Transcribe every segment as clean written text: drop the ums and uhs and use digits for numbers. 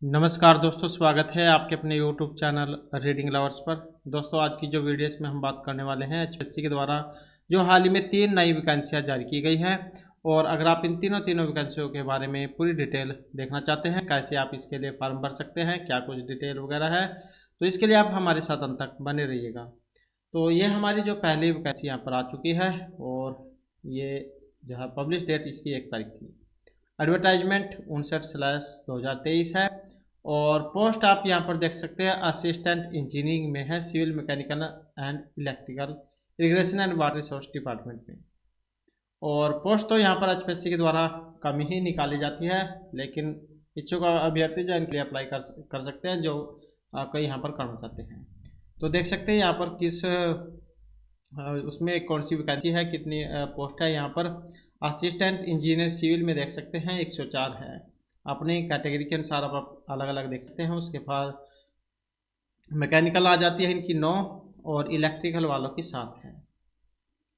नमस्कार दोस्तों, स्वागत है आपके अपने यूट्यूब चैनल रीडिंग लवर्स पर। दोस्तों, आज की जो वीडियोस में हम बात करने वाले हैं एचपीएससी के द्वारा जो हाल ही में 3 नई वैकेंसियाँ जारी की गई हैं। और अगर आप इन तीनों तीनों वैकेंसियों के बारे में पूरी डिटेल देखना चाहते हैं, कैसे आप इसके लिए फॉर्म भर सकते हैं, क्या कुछ डिटेल वगैरह है, तो इसके लिए आप हमारे साथ अंत तक बने रहिएगा। तो ये हमारी जो पहली वैकेंसी यहाँ पर आ चुकी है, और ये जो है पब्लिश डेट इसकी 1 तारीख थी। एडवर्टाइजमेंट 59/2023 है। और पोस्ट आप यहाँ पर देख सकते हैं, असिस्टेंट इंजीनियरिंग में है, civil mechanical and electrical, irrigation and water resource department में। और पोस्ट तो यहाँ पर एचपीएससी के द्वारा कम ही निकाली जाती है, लेकिन इच्छुक अभ्यर्थी जो इनके लिए अप्लाई कर सकते हैं, जो कई यहाँ पर करना चाहते हैं। तो देख सकते हैं यहाँ पर किस उसमें कौन सी वैकेंसी है, कितनी पोस्ट है। यहाँ पर असिस्टेंट इंजीनियर सिविल में देख सकते हैं 104 है। अपनी कैटेगरी के अनुसार आप अलग अलग देख सकते हैं। उसके बाद मैकेनिकल आ जाती है इनकी 9, और इलेक्ट्रिकल वालों की 7 है।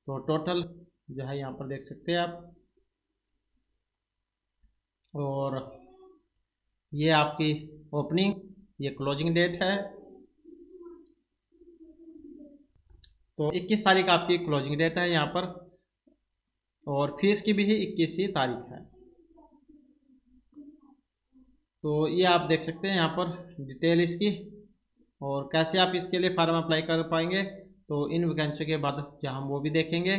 तो टोटल जो है यहाँ पर देख सकते हैं आप। और ये आपकी ओपनिंग, ये क्लोजिंग डेट है। तो 21 तारीख आपकी क्लोजिंग डेट है यहाँ पर, और फीस की भी 21 ही तारीख है। तो ये आप देख सकते हैं यहाँ पर डिटेल इसकी, और कैसे आप इसके लिए फॉर्म अप्लाई कर पाएंगे, तो इन वैकेंसियों के बाद जो हम वो भी देखेंगे।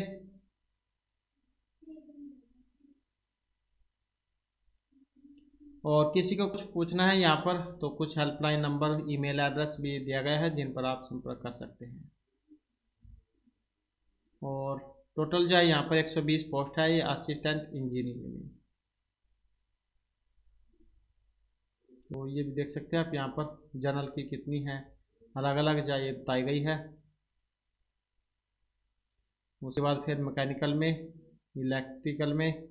और किसी को कुछ पूछना है यहाँ पर, तो कुछ हेल्पलाइन नंबर, ईमेल एड्रेस भी दिया गया है, जिन पर आप संपर्क कर सकते हैं। और टोटल जो है यहाँ पर 120 पोस्ट है, ये असिस्टेंट इंजीनियरिंग में। तो ये भी देख सकते हैं आप यहाँ पर जनरल की कितनी है, अलग अलग जो ये बताई गई है। उसके बाद फिर मैकेनिकल में, इलेक्ट्रिकल में,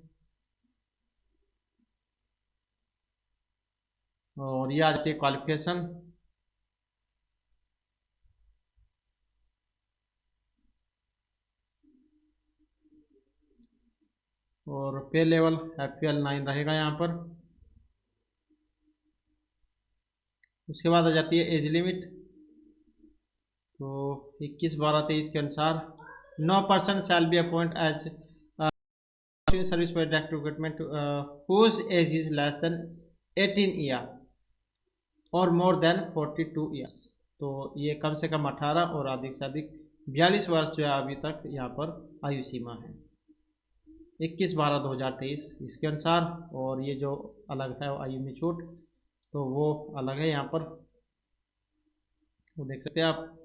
और ये आ जाती है क्वालिफिकेशन। और पे लेवल FPL 9 रहेगा यहाँ पर। उसके बाद आ जाती है एज लिमिट। तो 21/12/23 के अनुसार no person shall be appoint as service for direct recruitment whose age is less than 18 year और मोर देन 42 ईयर्स। तो ये कम से कम 18 और अधिक से अधिक 42 वर्ष जो है अभी तक यहाँ पर आयु सीमा है, 21/12/2023 इसके अनुसार। और ये जो अलग है आयु में छूट, तो वो अलग है यहाँ पर, वो देख सकते हैं आप।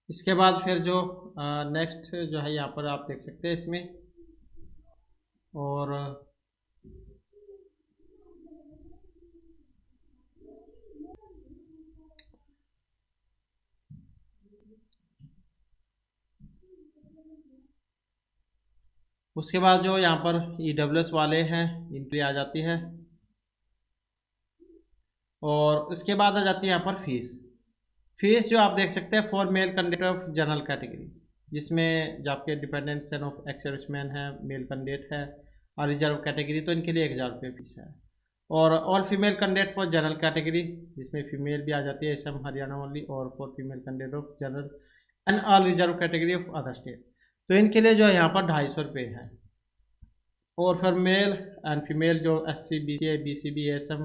इसके बाद फिर जो नेक्स्ट जो है यहाँ पर आप देख सकते हैं इसमें। और उसके बाद जो यहाँ पर EWS वाले हैं, इनके आ जाती है। और उसके बाद आ जाती है यहाँ पर फीस। फीस जो आप देख सकते हैं for male candidate of general category, जिसमें जो आपके dependent son of ex serviceman है, मेल कैंडिडेट है, और रिजर्व कैटेगरी, तो इनके लिए 1000 रुपये फीस है। और all female candidate for general category, जिसमें फीमेल भी आ जाती है, असम हरियाणा ओनली, और for female candidate of general and all reserve category of other state, तो इनके लिए जो है यहाँ पर 250 रुपये है। और फिर मेल एंड फीमेल जो SC BC BCB Assam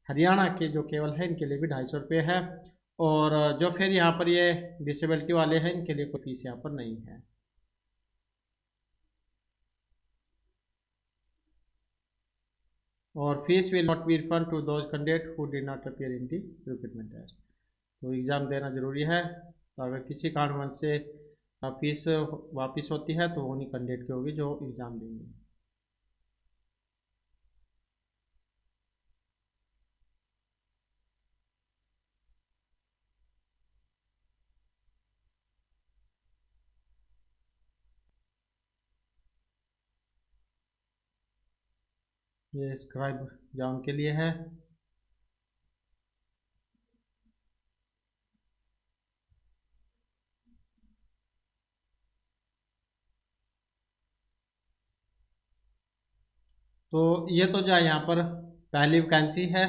Haryana के जो केवल है, इनके लिए भी 250 रुपये है। और जो फिर यहाँ पर ये डिसेबिलिटी वाले हैं, इनके लिए कोई फीस यहाँ पर नहीं है। और fees will not be refund to those candidate who did not appear in the recruitment test. तो एग्ज़ाम देना ज़रूरी है, तो अगर किसी कारणवश से फीस वापस होती है, तो उन्हीं कैंडिडेट की होगी जो एग्ज़ाम देंगे। ये स्क्राइब जॉन के लिए है। तो ये तो जो है यहाँ पर पहली वैकेंसी है,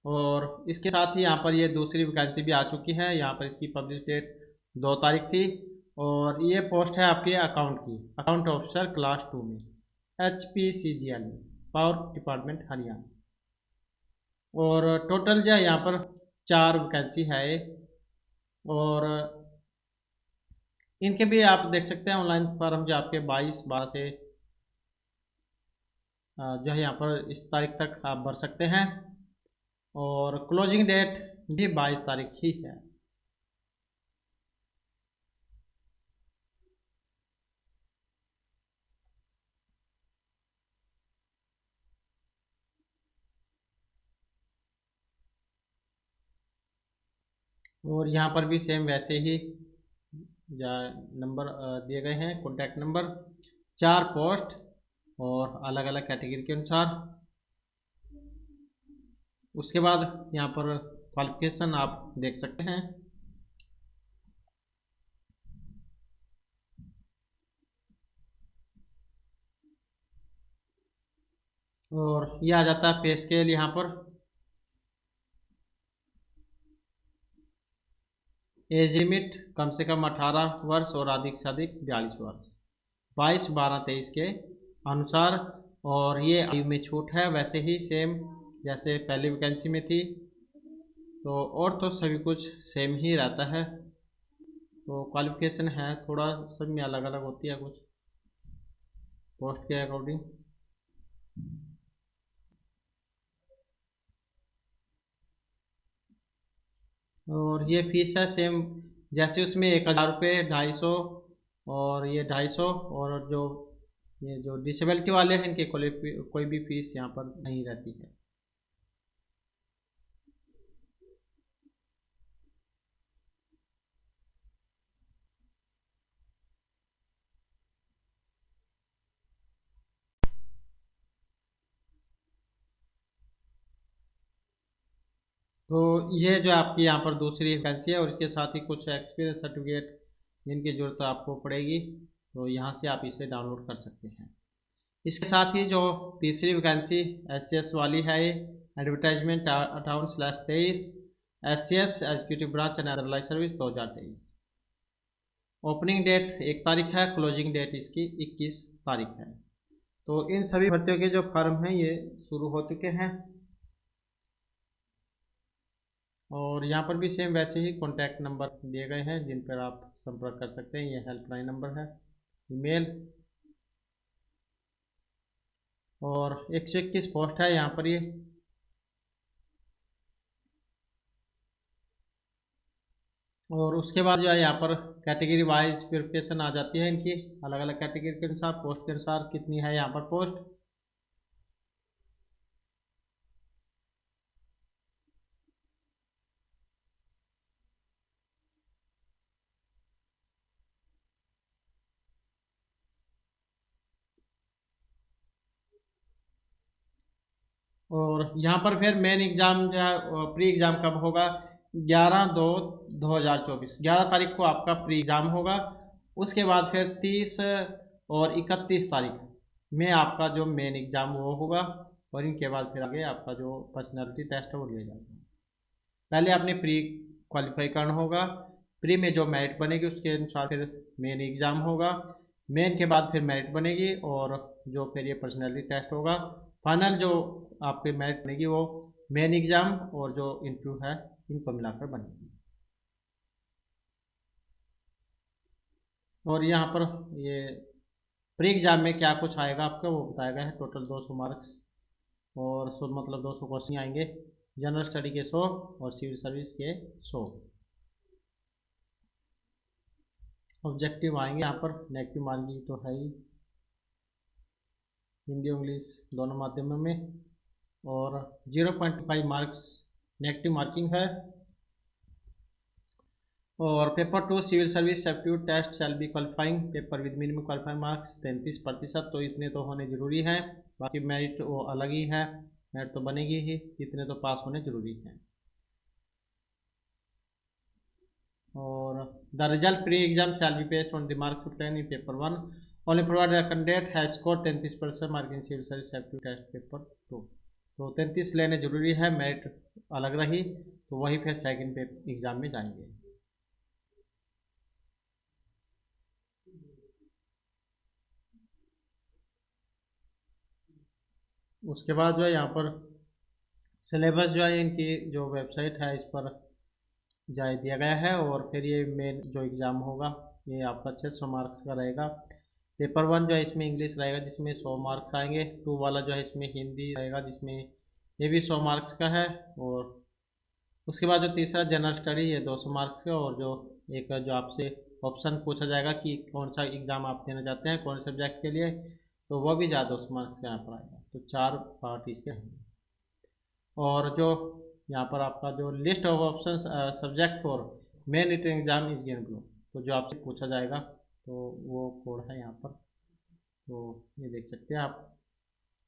और इसके साथ ही यहाँ पर ये दूसरी वैकेंसी भी आ चुकी है। यहाँ पर इसकी पब्लिश डेट 2 तारीख थी, और ये पोस्ट है आपके अकाउंट की, अकाउंट ऑफिसर क्लास 2 में, HPCGL में, पावर डिपार्टमेंट हरियाणा। और टोटल जो है यहाँ पर 4 वैकेंसी है ये, और इनके भी आप देख सकते हैं ऑनलाइन फॉर्म जो आपके 22/12 से जो है यहाँ पर इस तारीख तक आप भर सकते हैं, और क्लोजिंग डेट भी 22 तारीख ही है। और यहाँ पर भी सेम वैसे ही या नंबर दिए गए हैं, कॉन्टैक्ट नंबर, 4 पोस्ट और अलग अलग कैटेगरी के अनुसार। उसके बाद यहाँ पर क्वालिफिकेशन आप देख सकते हैं, और ये आ जाता है पे स्केल यहाँ पर। एज लिमिट कम से कम 18 वर्ष और अधिक से अधिक 42 वर्ष, 22/12/23 के अनुसार। और ये आयु में छूट है वैसे ही सेम जैसे पहली वैकेंसी में थी, तो और तो सभी कुछ सेम ही रहता है। तो क्वालिफिकेशन है थोड़ा सब में अलग अलग होती है कुछ पोस्ट के अकॉर्डिंग। और ये फीस है सेम जैसे उसमें 1,000 रुपये, 250, और ये 250, और जो ये जो डिसेबिलिटी वाले हैं इनके कोई भी फीस यहाँ पर नहीं रहती है। तो ये जो आपकी यहाँ पर दूसरी वैकेंसी है, और इसके साथ ही कुछ एक्सपीरियंस सर्टिफिकेट जिनकी ज़रूरत आपको पड़ेगी, तो यहाँ से आप इसे डाउनलोड कर सकते हैं। इसके साथ ही जो तीसरी वैकेंसी SCS वाली है, ये एडवर्टाइजमेंट अकाउंट/23 SCS executive branch and other life service 2023। Opening date 1 तारीख है, क्लोजिंग डेट इसकी 21 तारीख है। तो इन सभी भर्तियों के जो फॉर्म हैं ये शुरू हो चुके हैं, और यहाँ पर भी सेम वैसे ही कॉन्टैक्ट नंबर दिए गए हैं जिन पर आप संपर्क कर सकते हैं। ये हेल्पलाइन नंबर है, ईमेल, और 121 पोस्ट है यहाँ पर ये। और उसके बाद जो है यहाँ पर कैटेगरी वाइज वेरिफिकेशन आ जाती है इनकी, अलग अलग कैटेगरी के अनुसार, पोस्ट के अनुसार कितनी है यहाँ पर पोस्ट। और यहाँ पर फिर मेन एग्ज़ाम जो है प्री एग्ज़ाम कब होगा, 11/2/2024, 11 तारीख को आपका प्री एग्ज़ाम होगा। उसके बाद फिर 30 और 31 तारीख में आपका जो मेन एग्ज़ाम वो होगा, और इनके बाद फिर आगे आपका जो पर्सनैलिटी टेस्ट है वो लिया जाएगा। पहले आपने प्री क्वालिफाई करना होगा, प्री में जो मेरिट बनेगी उसके अनुसार फिर मेन एग्ज़ाम होगा, मेन के बाद फिर मेरिट बनेगी, और जो फिर ये पर्सनैलिटी टेस्ट होगा, फाइनल जो आपकी मेरिट बनेगी वो मेन एग्ज़ाम और जो इंटरव्यू है इनको मिलाकर बनेगी। और यहाँ पर ये प्री एग्ज़ाम में क्या कुछ आएगा आपका वो बताया गया है। टोटल 200 मार्क्स, और 100 मतलब 200 क्वेश्चन आएंगे, जनरल स्टडी के 100 और सिविल सर्विस के 100। ऑब्जेक्टिव आएंगे यहाँ पर, नेगेटिव मार्किंग तो है ही, हिंदी इंग्लिश दोनों माध्यमों में, और 0.5 मार्क्स नेगेटिव मार्किंग है। और paper 2 civil service aptitude test shall be qualifying paper with minimum qualifying marks 33%, तो इतने तो होने जरूरी हैं। बाकी मेरिट वो अलग ही है, मेरिट तो बनेगी ही, इतने तो पास होने जरूरी हैं। और the result pre exam shall be based on the marks obtained in paper 1, only provide the candidate has score 33% mark in civil service aptitude test paper 2। तो 33 लेने जरूरी है, मेरिट अलग रही तो वही फिर सेकंड एग्जाम में जाएंगे। उसके बाद जो है यहाँ पर सिलेबस जो है इनकी जो वेबसाइट है इस पर जारी दिया गया है। और फिर ये मेन जो एग्ज़ाम होगा ये आपका 600 मार्क्स का रहेगा। पेपर 1 जो है इसमें इंग्लिश रहेगा जिसमें 100 मार्क्स आएंगे। 2 वाला जो है इसमें हिंदी रहेगा जिसमें ये भी 100 मार्क्स का है। और उसके बाद जो तीसरा जनरल स्टडी ये 200 मार्क्स का। और जो एक जो आपसे ऑप्शन पूछा जाएगा कि कौन सा एग्ज़ाम आप देना चाहते हैं, कौन से सब्जेक्ट के लिए, तो वह भी ज़्यादा 200 मार्क्स का यहाँ पर आएगा। तो 4 पार्ट इसके हैं। और जो यहाँ पर आपका जो list of option subject for main written exam is given below, तो जो आपसे पूछा जाएगा तो वो कोड है यहाँ पर। तो ये देख सकते हैं आप,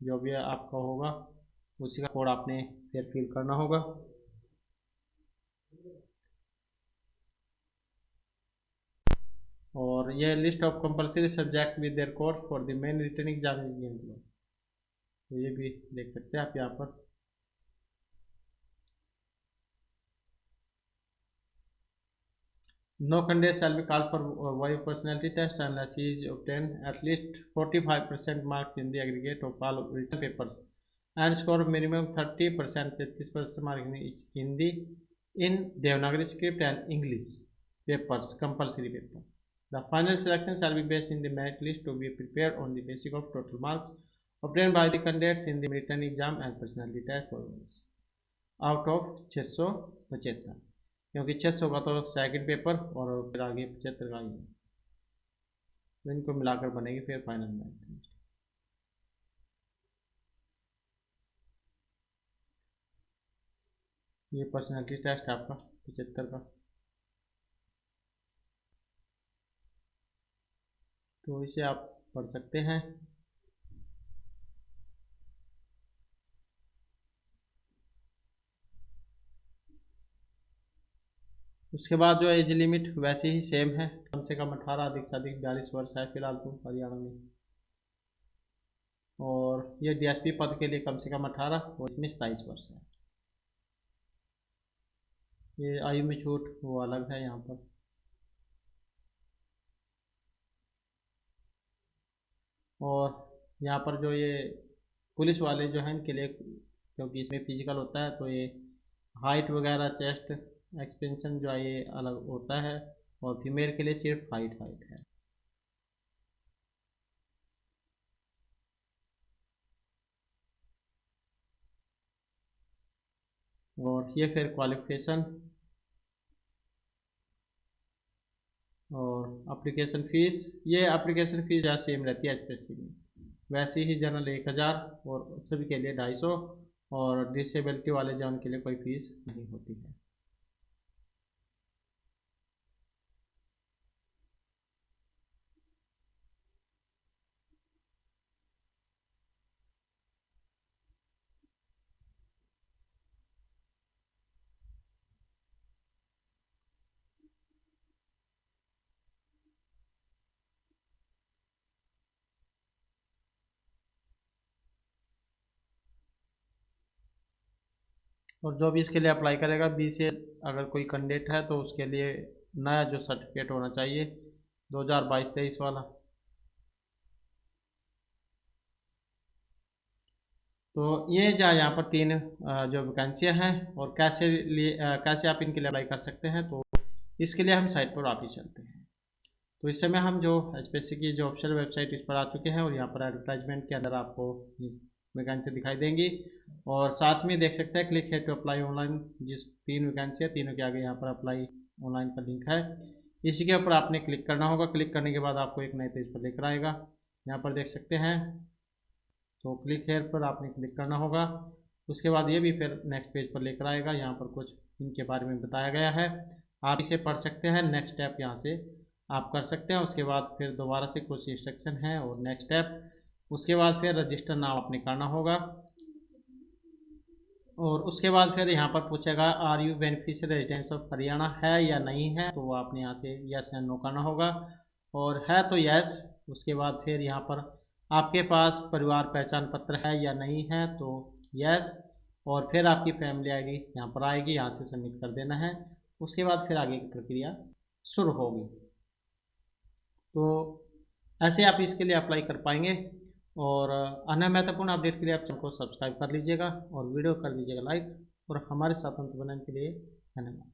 जो भी आपका होगा उसी का कोड आपने फिर फिल करना होगा। और ये list of compulsory subject with their code for the main written exam is given below, तो ये भी देख सकते हैं आप यहाँ पर। No candidate shall be called for viva personality test unless he is obtained at least 45% marks in the aggregate of all written papers and score minimum 30%, 33% mark in the in Devanagari script and English papers, compulsory paper. The final selection shall be based in the merit list to be prepared on the basis of total marks obtained by the candidates in the written exam and personality test performance out of 675, क्योंकि 600 का तो second paper और फिर आगे 75 का ही है, तो इनको मिलाकर बनेगी फिर फाइनल मेरिट। ये पर्सनालिटी टेस्ट आपका 75 का, तो इसे आप पढ़ सकते हैं। उसके बाद जो एज लिमिट वैसे ही सेम है, कम से कम 18, अधिक से अधिक 42 वर्ष है फिलहाल तो हरियाणा में। और ये डीएसपी पद के लिए कम से कम 18 और इसमें 27 वर्ष है। ये आयु में छूट वो अलग है यहाँ पर। और यहाँ पर जो ये पुलिस वाले जो हैं इनके लिए, क्योंकि इसमें फिजिकल होता है तो ये हाइट वगैरह चेस्ट एक्सपेंशन जो है ये अलग होता है। और फीमेल के लिए सिर्फ हाइट है। और ये फिर क्वालिफिकेशन और एप्लीकेशन फ़ीस, ये एप्लीकेशन फ़ीस जहाँ सेम रहती है एचपीएससी में, वैसे ही जनरल 1000 और सभी के लिए 250, और डिसेबिलिटी वाले जो उनके लिए कोई फ़ीस नहीं होती है। और जो भी इसके लिए अप्लाई करेगा, बी से अगर कोई कैंडिडेट है तो उसके लिए नया जो सर्टिफिकेट होना चाहिए 2022-23 वाला। तो ये यहाँ पर 3 जो वैकेंसियाँ हैं और कैसे आप इनके लिए अप्लाई कर सकते हैं, तो इसके लिए हम साइट पर वापस चलते हैं। तो इस समय हम जो एचपीएससी की जो ऑफिशियल वेबसाइट इस पर आ चुके हैं और यहाँ पर एडवर्टाइजमेंट के अंदर आपको वैकेंसी दिखाई देंगी। और साथ में देख सकते हैं क्लिक है टू अप्लाई ऑनलाइन, जिस 3 वैकेंसी है तीनों के आगे यहाँ पर अप्लाई ऑनलाइन का लिंक है, इसी के ऊपर आपने क्लिक करना होगा। क्लिक करने के बाद आपको एक नए पेज पर लेकर आएगा, यहाँ पर देख सकते हैं। तो क्लिक हेयर पर आपने क्लिक करना होगा। उसके बाद ये भी फिर नेक्स्ट पेज पर लेकर आएगा, यहाँ पर कुछ इनके बारे में बताया गया है, आप इसे पढ़ सकते हैं। नेक्स्ट स्टेप यहाँ से आप कर सकते हैं। उसके बाद फिर दोबारा से कुछ इंस्ट्रक्शन है और नेक्स्ट स्टेप, उसके बाद फिर रजिस्टर नाम आपने करना होगा। और उसके बाद फिर यहाँ पर पूछेगा are you beneficiary residence of Haryana, है या नहीं है, तो वो आपने यहाँ से यस या नो करना होगा। और है तो यस, उसके बाद फिर यहाँ पर आपके पास परिवार पहचान पत्र है या नहीं है तो यस, और फिर आपकी फैमिली आईडी यहाँ पर आएगी, यहाँ से सबमिट कर देना है। उसके बाद फिर आगे की प्रक्रिया शुरू होगी। तो ऐसे आप इसके लिए अप्लाई कर पाएंगे। और अन्य महत्वपूर्ण अपडेट के लिए आप चैनल को सब्सक्राइब कर लीजिएगा और वीडियो कर दीजिएगा लाइक, और हमारे साथ अंत बनाने के लिए धन्यवाद।